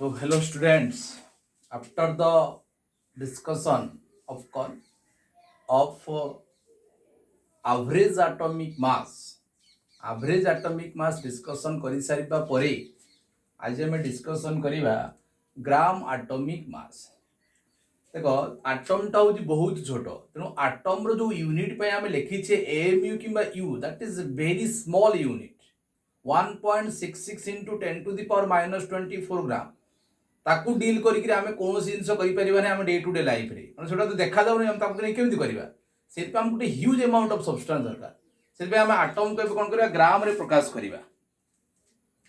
So, hello students. After the discussion of average atomic mass discussion करि सारिबा परे आज हम डिस्कशन करिबा ग्राम एटॉमिक मास। देखो एटम टा होची बहुत छोट, तेणु एटम रो जो यूनिट पे हम लिखी छे एएमयू किंबा u, that is very small unit 1.66 into 10 to the power minus 24 gram. ताकू डील करिक आमे कौन जिनस करि परिबाने हम डे टू डे लाइफ रे, माने सेटा तो देखा जाउनी, हम ताकू नै केमति करिबा। सेति पे हम गुटे ह्यूज अमाउंट ऑफ सब्सटेंस दरकार। सेति पे हम एटम को कोन करिबा ग्राम रे प्रकाश करिबा।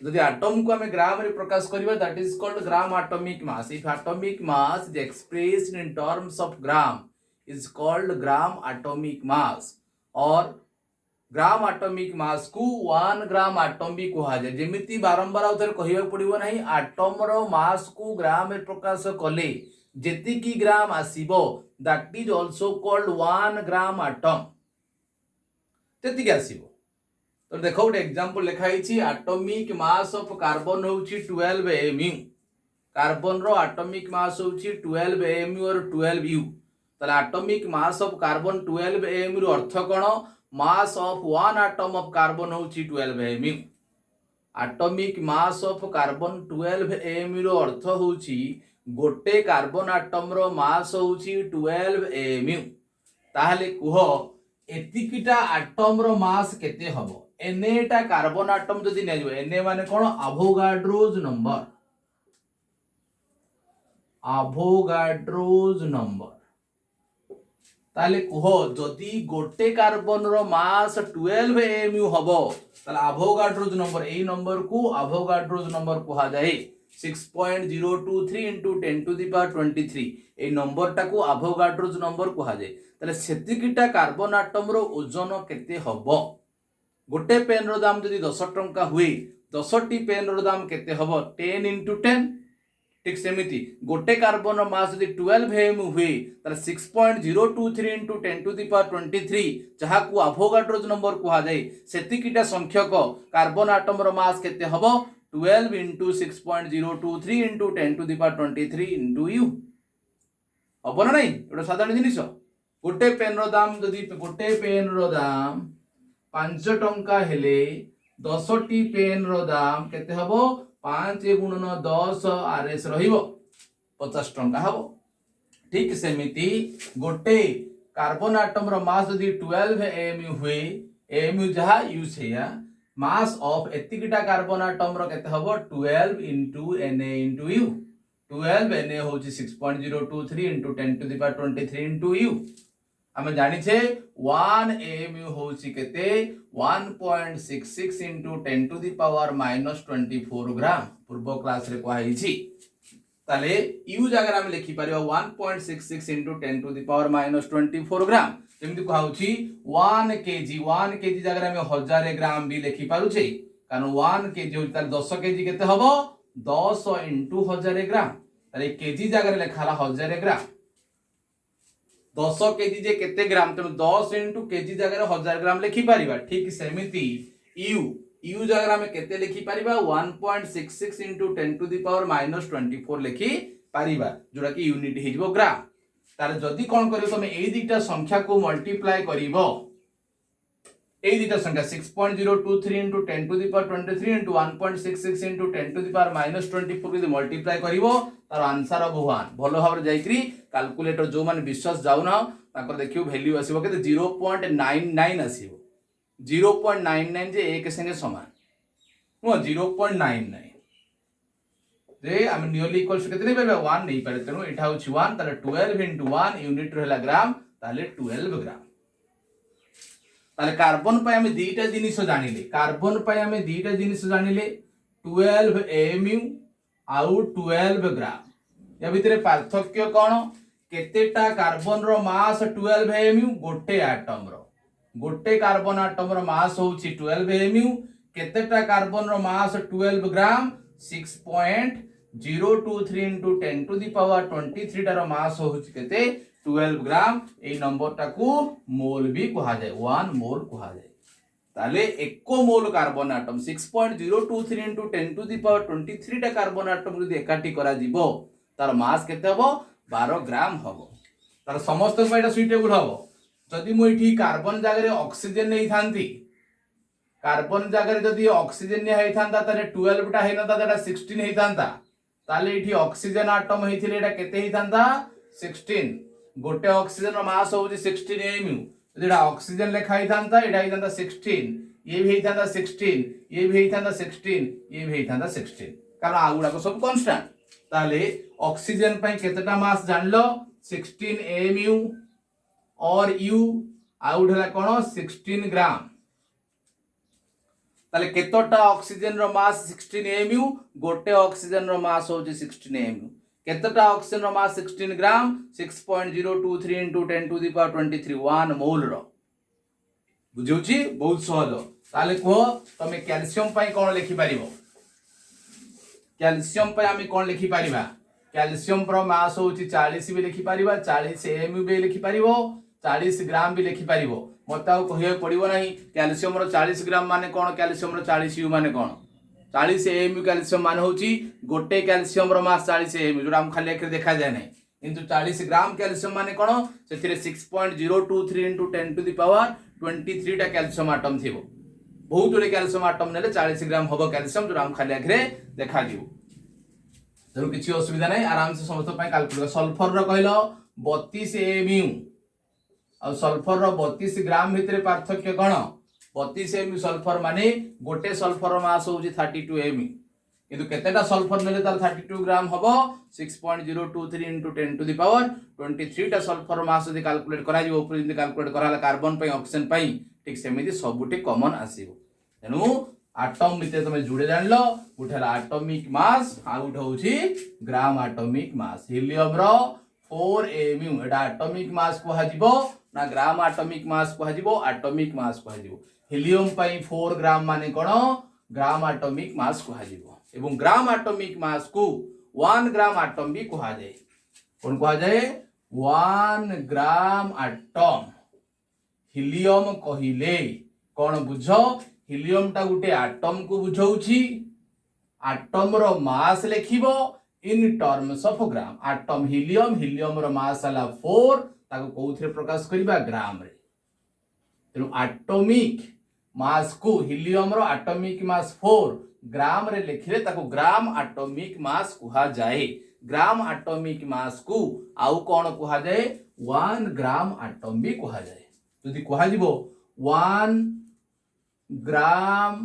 यदि एटम को हम ग्राम रे प्रकाश करिबा, that is called gram atomic mass. If atomic mass is expressed in terms of gram is called gram atomic mass. और ग्राम एटॉमिक मास को 1 ग्राम एटम भी कहा जाए। जेमिति बारंबार आउथरे कहिबा पड़िबो नाही, एटम रो मास को ग्राम रे प्रकाश कले जेति की ग्राम आसीबो, that is also called 1 gram atom. तेति के आसीबो। तो देखो गोटे एग्जांपल लिखा हिची, एटॉमिक मास ऑफ कार्बन होची 12 एमयू। कार्बन रो एटॉमिक मास होची 12 एमयू और 12 यू। तले atomic mass of carbon 12 amu रो अर्थ कोन? Mass of 1 atom of carbon होची 12 amu. Atomic mass of carbon 12 amu रो अर्थ होची गोटे कार्बन एटम रो मास होची 12 एमयू। ताहले कुह एतिकिटा एटम रो मास केते हबो? एनेटा कार्बन एटम जदि नै जइबो, एने माने कोन? अवोगाड्रोज नंबर। अवोगाड्रोज नंबर। ताले कुह जदि गोटे कार्बन रो मास 12 एमयू हबो, ताले अवोगाड्रोज नंबर, एई नंबर को अवोगाड्रोज नंबर कहा जाए। 6.023 into 10 to the power 23 A number टा को अवोगाड्रोज नंबर कहा जाए। ताले सेतिकिटा कार्बन एटम रो ओजन केते हबो? गोटे पेन रो दाम जदि 10 टंका हुए, 10 टी पेन रो दाम केते हबो? 10 into 10। ठीक सेमिति गोटे कार्बन रो मास जदि 12 एमयू हुए, ताले 6.023 into 10 to the power 23 जहा को अवोगाड्रोज नंबर कहा जाए। सेतिकिटा संख्यक कार्बन एटम रो मास केते हबो? 12 into 6.023 into 10 to the power 23 into u। हबो ना नहीं? एटा साधारण जिनिस। गोटे पेन रो दाम जदि गोटे पेन रो दाम 5 टंका हेले 10 टी पेन रो दाम केते हबो? 5 गुणन 10 आरएस रहिबो 50 टंका हबो। ठीक सेमिति गोटे कार्बन एटम रो मास जदि 12 एमयू हुए, एमयू जहा यू सेया मास ऑफ एतिकिटा कार्बन एटम रो केते हबो? 12 into Na into u। 12 Na होची 6.023 into 10 to the power 23 into u। हमें जानी छे 1 एमयू होची केते? 1.66 into 10 to the power minus 24 ग्राम। पूर्व क्लास रे कहा हिची। ताले u जगह हम लिखि परिबा 1.66 into 10 to the power minus 24 ग्राम। जेमिति कहा होची 1 केजी, 1 केजी जगह हम 1000 ग्राम भी लिखि पारु छे, कारण 1 केजी होची ताले 10 केजी केते हबो? 10 into 1000 ग्राम। ताले केजी जगह लेखा हला 1000 ग्राम। 10 केजी जे केते ग्राम, तेणु 10 into केजी जगह 1000 ग्राम लिखि परिबा। ठीक सेमिति यू जगह हम केते लिखि परिबा? 1.66 into 10 to the power minus 24 लिखि परिबा, जोडा कि यूनिट हिजबो ग्राम। तार जदि कोन करियो तमे एई दिटा संख्या को मल्टीप्लाई करिवो, एई दिटा संख्या 6.023 into 10 to the power 23 into 1.66 into 10 to the power minus 24 को मल्टीप्लाई करिवो, तार आंसर अब 1। भलो भाबरे जाईकरी कैलकुलेटर जो माने विश्वास जाउ ना ताकर देखियो वैल्यू आसीबो केते? 0.99 आसीबो। 0.99 जे 1 संगे समान नो 0.99 जे हम नियरली इक्वल्स केते नै पाबे? 1 नै पारे। तेनु एठा होछि 1, ताले 12 into 1 यूनिट रहला ग्राम, ताले 12 ग्राम। ताले कार्बन पे हम दीटा जिनिस जानिले। कार्बन पे हम दीटा जिनिस जानिले, 12 एमयू आउ 12 ग्राम। या भितरे पार्थक्य कोन? केतेटा कार्बन रो मास 12 एमयू? गोटे एटम रो। गोटे कार्बन एटम रो मास होची 12 MU. केतेटा carbon row mass 12 gram? 6.023 into 10 to the power 23 टा रो मास होची केते? 12 ग्राम। ए नंबर टा को मोल भी कहा जाए, 1 मोल कहा जाए। ताले एको mole carbon atom 6.023 into 10 to the power 23 टा कार्बन आटम जदि एकाठी करा जीवो तार मास केते हबो 12 ग्राम हबो तार समस्त एटा सुइटेबल हबो जदि मु एठी कार्बन जागरे ऑक्सीजन नै थांती कार्बन जागरे जदि ऑक्सीजन नै हेइ थांता ताले 12 टा हेइ नता ताटा 16 हेइ थांता ताले एठी ऑक्सीजन आटम हेइथिले एटा केते हेइ थांता 16 गोटे ऑक्सीजन रो मास होउची 16 mu जेडा ऑक्सीजन लेखा ही थांता एडा ही थांता 16 ये भी ही थांता 16 ये भी ही थांता 16 ये भी ही थांता 16 कारण आगुडा को सब कांस्टेंट ताले ऑक्सीजन पई केतेटा मास जानलो 16 mu और u आउट हला कोन 16 ग्राम ताले केतोटा ऑक्सीजन रो मास 16 mu गोटे ऑक्सीजन रो मास होची 16 mu केतटा ऑक्सीजन रो mass 16 gram 6.023 into 10 to the power 23 1 mole रो बुझौची बहुत सहज ताले को तमे कैल्शियम पई कोन लिखि परिबो कैल्शियम पई आमी कोन लिखि परिबा कैल्शियम रो मास होची 40 भी लिखि परिबा 40 mu भी लिखि परिबो 40 ग्राम भी लिखि परिबो मता कहियो पड़िबो नाही कैल्शियम रो 40 ग्राम माने कोन कैल्शियम रो 40 u माने कोन 40 mu कैल्शियम मान होची गोटे कैल्शियम रो मास 40 mu जोरा हम खाली लेख देखा जाय नाही किंतु 40 ग्राम कैल्शियम माने कोन सेथिरे 6.023 into 10 to the power 23 टा कैल्शियम एटम थिबो बहुत गुडे कैल्शियम एटम नेले 40 ग्राम हबो कैल्शियम जोरा हम खाली लेख देखा दिबो जरो किछि असुविधा नाही आराम से समस्त पय कैलकुलेट सल्फर रो कहलो 32 mu और सल्फर रो 32 ग्राम भितरे पार्थक्य कोन 32 mu सल्फर माने गोटे सल्फर मास होउची 32 mu किंतु केतेटा सल्फर नेले तार 32 ग्राम हबो 6.023 into 10 to the power 23 टा सल्फर मास जदि कैलकुलेट करा जिवो ऊपर जदि कैलकुलेट कराला कार्बन पई ऑक्सीजन पई ठीक सेमिति सबुठी कॉमन आसीबो तेनु एटम भितर तमे जुडे जानलो उठला एटॉमिक मास आ उठ होउची ग्राम एटॉमिक मास हीलियम रो 4 mu एटा एटॉमिक मास को हाजिबो ना ग्राम एटॉमिक मास को हाजिबो एटॉमिक मास को हाजिबो हीलियम पई 4 ग्राम माने कोन ग्राम एटॉमिक मास को हाजिबो एवं ग्राम एटॉमिक मास को 1 ग्राम एटम भी कहा जाए कोन कहा जाए 1 ग्राम एटम हीलियम कहिले कोन बुझो हीलियम टा गुटे एटम को बुझौछि एटम रो मास लेखिबो in terms of gram atom helium रो मास आला 4 ताको कोउथरे प्रकाश करिबा ग्राम रे तेनु एटॉमिक मास को हीलियम रो एटॉमिक मास 4 ग्राम रे लिखिले ताको ग्राम एटॉमिक मास कुहा जाए ग्राम एटॉमिक मास को आउ कोन कुहा जाए 1 ग्राम एटम भी कुहा जाए जदि कुहा जिवो 1 ग्राम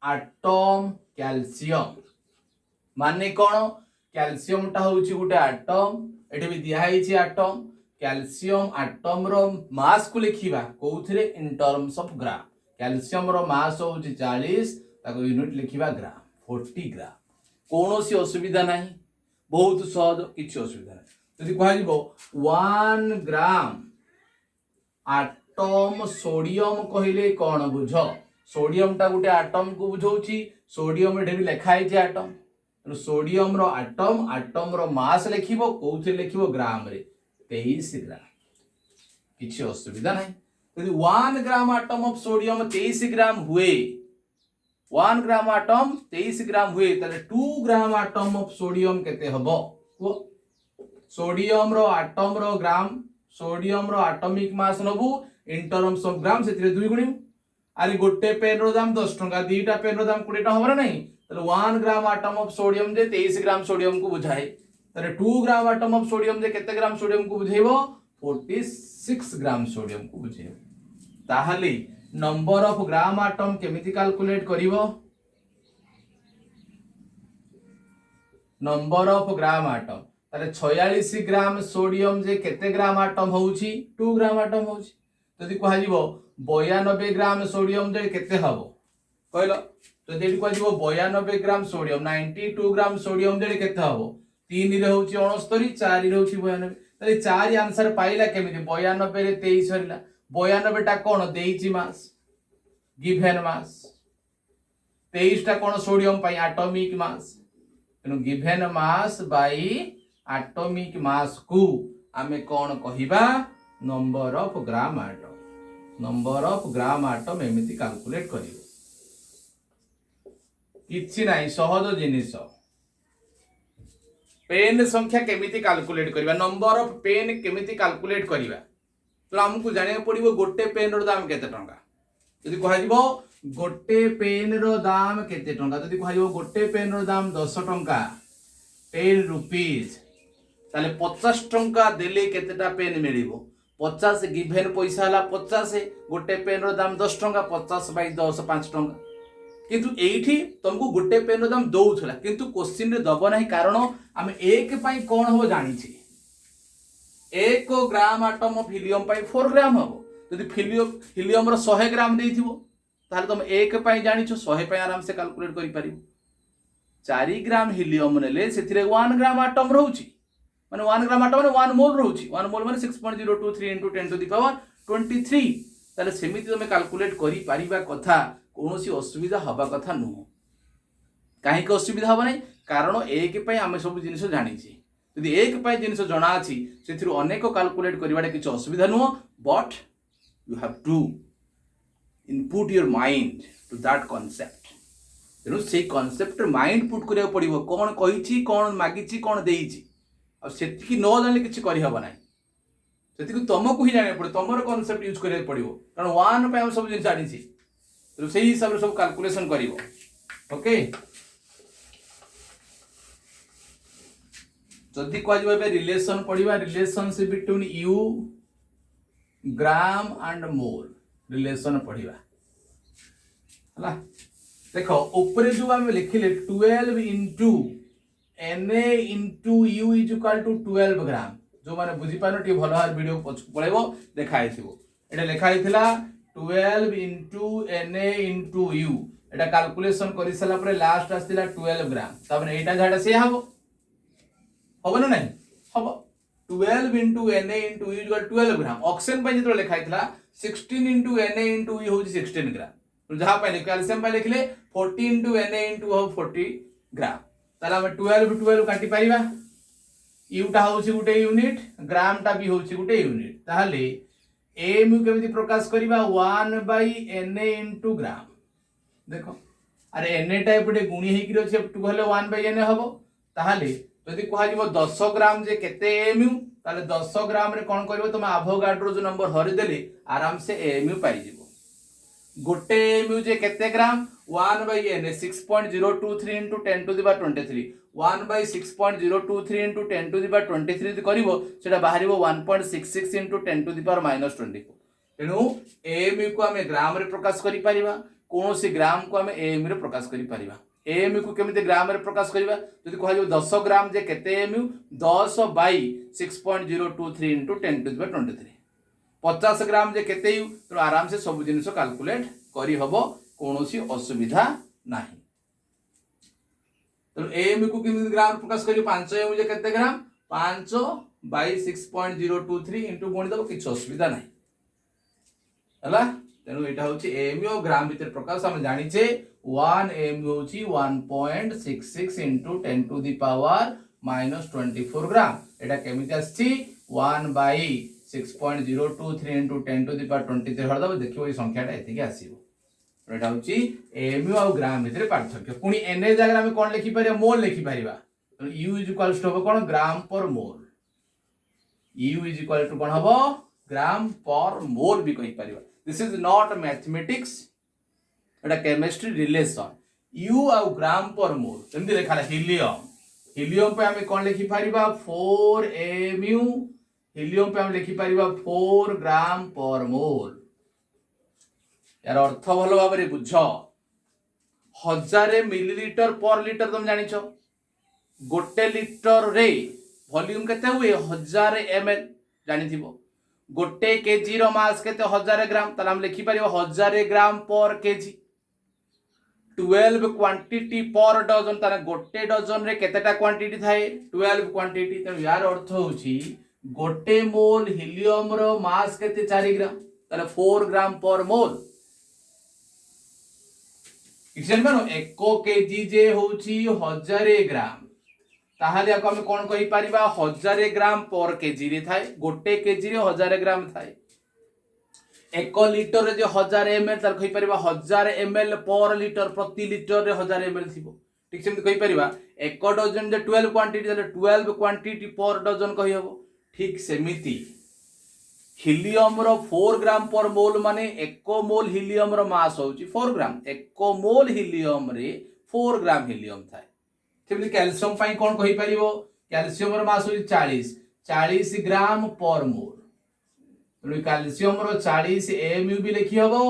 एटम कैल्शियम माने कोन कैल्शियम टा होउची गुटे एटम एठी भी दिया हिची एटम कैल्शियम एटम रो मास को लिखिबा कोउथरे in terms of gram calcium रो मास होउची 40 ताको यूनिट लिखिबा ग्राम 40 ग्राम कोनोसी असुविधा नाही बहुत सहज किछि असुविधा नाही जदि कहा जिवो 1 ग्राम एटम सोडियम कहिले कोन बुझो सोडियम टा गुटे एटम को बुझौची सोडियम एठे भी लिखा हिची एटम तो सोडियम रो एटम रो मास लिखिबो कोउथे लिखिबो ग्राम रे 23 ग्राम किछि असुविधा नाही यदि 1 ग्राम एटम ऑफ सोडियम 23 ग्राम हुए 1 ग्राम एटम 23 ग्राम हुए ताले 2 ग्राम एटम ऑफ सोडियम केते हबो सोडियम रो एटॉमिक मास नबु इन टर्म्स ऑफ ग्राम सेतिरे 2 गुणी आरे गोटे पेन रो दाम 10 टंका दीटा पेन रो दाम 20 टंका हबरा नहीं ताले 1 ग्राम एटम ऑफ सोडियम जे 23 ग्राम सोडियम को बुझाए ताले 2 ग्राम एटम ऑफ सोडियम जे केते ग्राम सोडियम को बुझेबो 46 ग्राम सोडियम को बुझेबो ताहाले नंबर ऑफ ग्राम एटम केमिति कैलकुलेट करिवो नंबर ऑफ ग्राम एटम ताले 46 ग्राम सोडियम जे केते ग्राम एटम होउची 2 ग्राम एटम होउची जदि कहा जिवो 92 ग्राम सोडियम जे केते हबो कहलो जदि एठी कहा जिवो 92 ग्राम सोडियम 92 ग्राम सोडियम जे केते हबो 3 रे होउची 69 4 रे होउची 92 ताले 4 आंसर पाइला केमिति 92 रे 23 हरिला 92 टा कोन देइची मास गिवन मास 23 टा कोन सोडियम पई एटॉमिक मास तेनु given mass by atomic mass को आमे कोन कहिबा number of gram atom number of gram atom एमती कैलकुलेट कर किछि नाही सहज जिनिस पेन संख्या केमिति कैलकुलेट करबा नंबर ऑफ पेन केमिति कैलकुलेट करबा तो हमको जानिया पड़िबो गोटे पेन रो दाम केते टंका यदि कह दिबो गोटे पेन रो दाम केते टंका यदि कह दिबो गोटे पेन रो दाम 10 टंका 10 रुपीस ताले 50 टंका देले केतेटा पेन मिलिबो 50 गिवन पैसा हला 50 गोटे पेन रो दाम 10 टंका 50 बाई 10 5 टंका किंतु एठी तुमको गोटे पेन रो दाम दउथला किंतु क्वेश्चन रे दबो नाही कारण हम एक पई कोन हो जानि छी 1 ग्राम आटम ऑफ हीलियम पई 4 ग्राम हबो यदि हीलियम रो 100 ग्राम देइथिबो ताले तुम 1 पई जानि छ 100 पई आराम से कैलकुलेट करि परिबो 4 ग्राम हीलियम नेले सेथिरे 1 ग्राम आटम रहउची माने 1 ग्राम आटम माने 1 मोल रहउची 1 मोल माने 6.023 into 10 to the power 23 ताले सेमिति तुम कैलकुलेट करि परिबा कथा कोनोसी असुविधा हबा कथा नुह काहे के असुविधा हबा नै कारण 1 पई हम सब जिनिस जानि छी यदि 1 पई जिनिस जणा अछि सेथिरु अनेक कैलकुलेट करिवाडे किछ असुविधा नुह but you have to input your mind to that concept तेणु से कांसेप्ट माइंड पुट करिया पड़िबो कोन कहिछि कोन मागिछि कोन देइछि आ सेति न जानले किछ करि हबा नै सेति तुमको ही जाने पड़े तुमर कांसेप्ट यूज करिया पड़िबो कारण 1 पई हम सब जिनिस जानि छी तो सही हिसाब से सब कैलकुलेशन करिवो ओके जदि कह जबे बे रिलेशन पढ़िबा relationship between u gram and mole relation पढ़िबा हला देखो ऊपर जो हम लिखिले 12 into Na into u is equal to 12 ग्राम जो माने बुझी पानो टी भलो हार वीडियो पळेबो देखाइ थिबो एटा लिखाइ थिला 12 into Na into u एटा कैलकुलेशन करि सला परे लास्ट आस्तिला 12 ग्राम ताबने एटा झाडा से हबो हबो न नहीं हबो 12 into Na into u equal 12 gram oxygen पे जेतो लिखाइ थिला 16 into Na into u होची 16 ग्राम तो जहां पे कैल्शियम पे लिखले 40 into Na into u 40 ग्राम ताला हम 12 काटी परिबा u टा होची गुटे यूनिट ग्राम टा भी होची गुटे यूनिट ताहले mu केमिति प्रकाश करिबा 1 by Na into ग्राम देखो अरे Na टा एपटे गुणी हेकि रछि 2 हले 1 by Na हबो ताहले यदि कहा जिवो 10 ग्राम जे केते mu ताले 10 ग्राम रे कोन करबो तुम एवोगाड्रो जो नंबर हरि देले आराम से mu पाइ जिवो गोटे mu जे केते ग्राम 1 by Na 6.023 into 10 to the power 23 1 by 6.023 into 10 to the power 23 यदि करिवो सेटा बाहरिवो 1.66 into 10 to the power -24 तेनु mu को हम ग्राम रे प्रकाश करि परिबा कोनोसी ग्राम को हम mu रे प्रकाश करि परिबा mu को केमिते ग्राम रे प्रकाश करिबा यदि कहा जो 10 ग्राम जे केते mu 10 by 6.023 into 10 to the power 23 50 ग्राम जे केते यू तो आराम से सब जिनिस कैलकुलेट करि हबो कोनोसी असुविधा नाही तो mu को केमिते ग्राम प्रकाश करियो 5 mu जे केते ग्राम 5 by 6.023 into गुणी दबो किछ असुविधा नाही हला तेनु एटा होची mu और ग्राम भीतर प्रकाश हम जानि छे 1 mu होची 1.66 into 10 to the power -24 ग्राम एटा केमिति आछि 1 by 6.023 into 10 to the power 23 Harda देखिबो ई संख्याटा एतिके आसीबो एटा होची mu और ग्राम भीतर पार्थक्य पुनी Na जगह हम कोन लिखि परिया मोल लिखि परिबा तो u is equal to cone gram per mole u is equal to कोन हबो ग्राम पर मोल भी कहि परिबा this is not mathematics Etah chemistry relation u और ग्राम पर मोल जंदी लिखा हीलियम पे हम कोन लिखि परिबा 4 mu हीलियम पे हम लिखि परिबा 4 ग्राम पर मोल यार अर्थ भलो भाबरे बुझ 1000 मिलीलीटर पर लीटर तुम जानि छ गोटे लीटर रे वॉल्यूम केते हुए 1000 ml जानि थिबो गोटे केजी रो मास केते 1000 ग्राम तला हम लिखि परिबो 1000 ग्राम पर केजी 12 क्वांटिटी पर डजन ताने गोटे डजन रे केतेटा क्वांटिटी थाए 12 क्वांटिटी त यार अर्थ होची गोटे मोल हीलियम रो मास केते 4 ग्राम ताले 4 ग्राम पर मोल इक्शन मानो 1 केजी जे होची 1000 ग्राम ताहाले ako हम कोन कहि परिबा 1000 ग्राम पर केजी रे थाए गोटे केजी रे 1000 ग्राम थाए 1 लिटर जो 1000 ml तार कहि परिबा 1000 ml पर लिटर प्रति लिटर रे 1000 ml थिबो ठीक सेमति कहि परिबा 1 डजन जे 12 क्वांटिटी देले 12 क्वांटिटी पर डजन कहि हबो ठीक सेमिति हीलियम रो 4 ग्राम पर मोल माने 1 मोल हीलियम रो मास होची 4 ग्राम 1 मोल हीलियम रे 4 ग्राम हीलियम थाए सेमति कैल्शियम पई कोन कहि परिबो कैल्शियम रो मास होची 40 ग्राम पर मोल तो कैल्शियम रो 40 एमयू भी लिखि हबो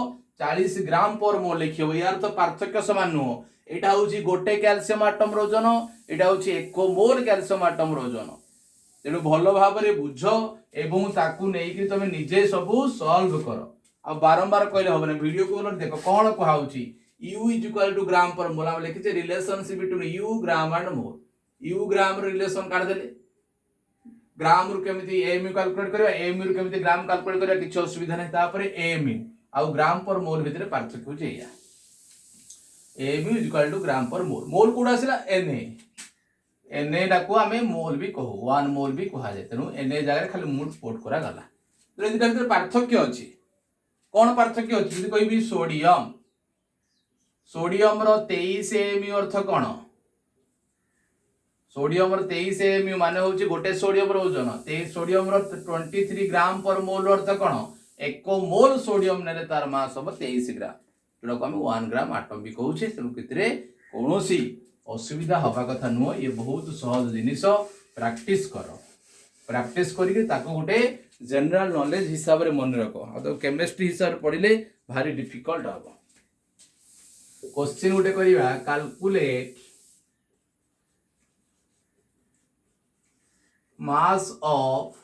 40 ग्राम पर मोल लिखि हबो यार तो पार्थक्य समान नुहो एटा होची गोटे कैल्शियम एटम रो ओजन एटा होची 1 मोल कैल्शियम एटम रो ओजन तेणु भल भाव में बुझ एवं ताकू नहीं तुम निजे सब सॉल्व कर आ बारंबार कहले हम वीडियो को देख कौन कहुची U is equal to gram per mole हम लिखिचे relationship between U gram and mole U gram relation काट देले ग्राम रु केमिति एमयू कैलकुलेट करबा एमयू रु केमिति ग्राम कैलकुलेट करबा किछ असुविधा नै तापरे एमयू आ ग्राम पर मोल भितर पार्थक्य हो जेया MU is equal to gram per mole mole code आसिला Na डाकू आमे मोल भी कहू 1 मोल भी कहा जाय तेनु Na जगह खाली मूड पोट करा गला तो एदिटा भितर पार्थक्य अछि कोन पार्थक्य अछि जदि कहबी सोडियम रो 23 एमयू अर्थ कोन सोडियम रो 23 एमयू माने होची गोटे सोडियम रो ओजन 23 सोडियम रो 23 ग्राम पर मोल अर्थ कोन 1 मोल सोडियम नेले तार मास हो 23 ग्राम जोडा को हम 1 ग्राम एटम भी कहू छे तेनु कितरे कोनोसी असुविधा हवा कथा नुह ये बहुत सहज जिनिस प्रैक्टिस कर प्रैक्टिस करके ताको गोटे जनरल नॉलेज हिसाब रे मन रख तो केमिस्ट्री हिसाब रे पढ़िले भारी डिफिकल्ट हम क्वेश्चन गोटे करिवा calculate mass of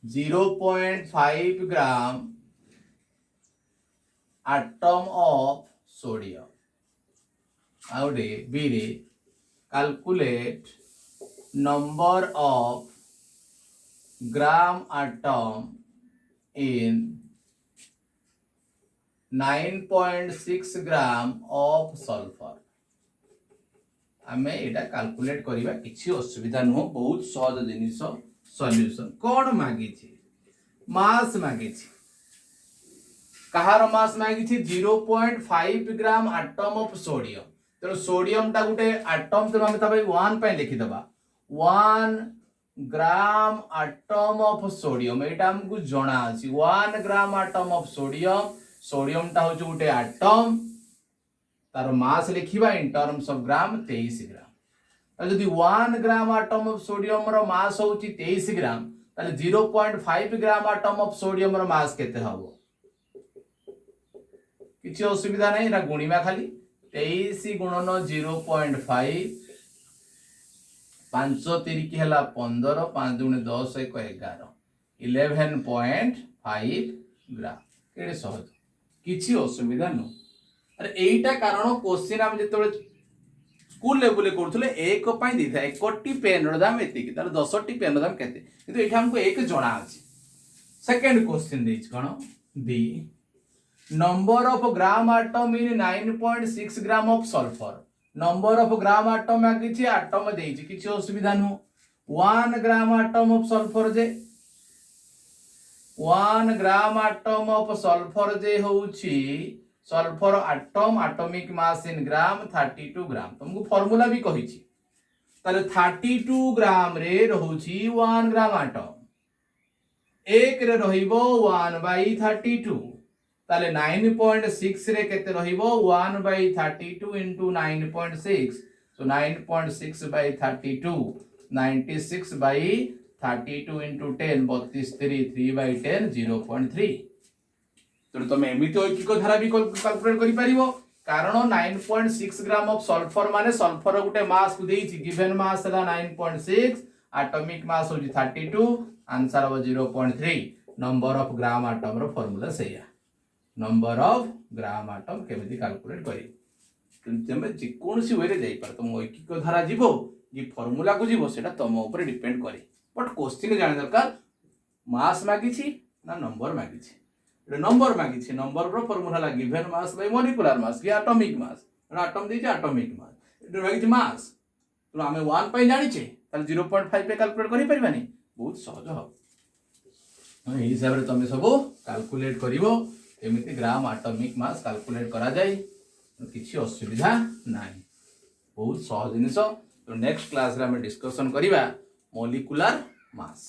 0.5 gram atom of sodium आउटे बी रे calculate number of gram atom in 9.6 gram of sulphur आमे एटा कैलकुलेट करिबा किछि असुविधा नुह बहुत सहज जिनिस सॉल्यूशन कोन मागी छी मास मागी छी कहार मास मागी छी 0.5 ग्राम एटम ऑफ सोडियम तेणु सोडियम टा गोटे एटम तेणु आम 1 पे लिखिदबा 1 ग्राम एटम ऑफ सोडियम एटा हमको जना अछि 1 gram atom of sodium sodium टा होचे गोटे एटम तार मास लिखिबा इन टर्म्स ऑफ ग्राम 23 ग्राम जदि 1 gram atom of sodium row mass होची 23 ग्राम ताले 0.5 ग्राम एटम ऑफ सोडियम रो मास केते हबो किछि असुविधा नै रा गुणीमा खाली 23 गुणन 0.5 5 तिरिकी हला 15 5 दुने 10 1 11 11.5 ग्राम केडे सहज किछि असुविधा न अरे एटा कारण क्वेश्चन हम जेतबे स्कूल लेवल करथले एक पई दिथा एकटी पेन रो दाम एति कि तार 10 टी पेन रो दाम केते किंतु एठा हमको एक जणा अछि सेकंड क्वेश्चन देछ कोन बी number of gram atom in 9.6 gram of sulfur number of gram atom मागिछि atom देछि किछि असुविधा नु 1 gram atom of sulfur J 1 gram atom of sulfur जे होछि sulfur atom atomic mass in gram 32 gram तुमको formula भी कहिछि ताले 32 ग्राम रे रहउछि 1 ग्राम atom एक रे रहिबो 1/32 ताले 9.6 रे केते रहिबो 1/32 into 9.6 so 9.6 by 32 96 by 32 into 10 32 3/10 0.3 तो तुम एमिति ऐकिक धारा भी कैलकुलेट करि परिबो कारण 9.6 ग्राम ऑफ सल्फर माने सल्फर गुटे मास को देछि गिवन मास हला 9.6 एटॉमिक मास हो 32 आंसर हो 0.3 नंबर ऑफ ग्राम एटम रो फार्मूला सेया नंबर ऑफ ग्राम एटम केमिति कैलकुलेट करी तुमे जे कोनसी वे रे जाई पर तुम ऐकिक धारा जीवो कि फार्मूला को जीवो सेटा तुम ऊपर डिपेंड करे बट क्वेश्चन जाने दरकार मास मागी छी ना नंबर मागी छी एटा नंबर मागी छी नंबर रो फार्मूला ला given mass by molecular mass कि एटॉमिक मास एटम देछि एटॉमिक मास एटा मागी छी मास तो हमें 1 पई जानि छे ताल 0.5 पे कैलकुलेट करि परिबानी बहुत सहज हो यही हिसाब रे तुम सब कैलकुलेट करिवो एमिति ग्राम एटॉमिक मास कैलकुलेट करा जाए किसी असुविधा नाही बहुत सहज जिनिस। तो नेक्स्ट क्लास रे हम डिस्कशन करिवा मॉलिक्यूलर मास।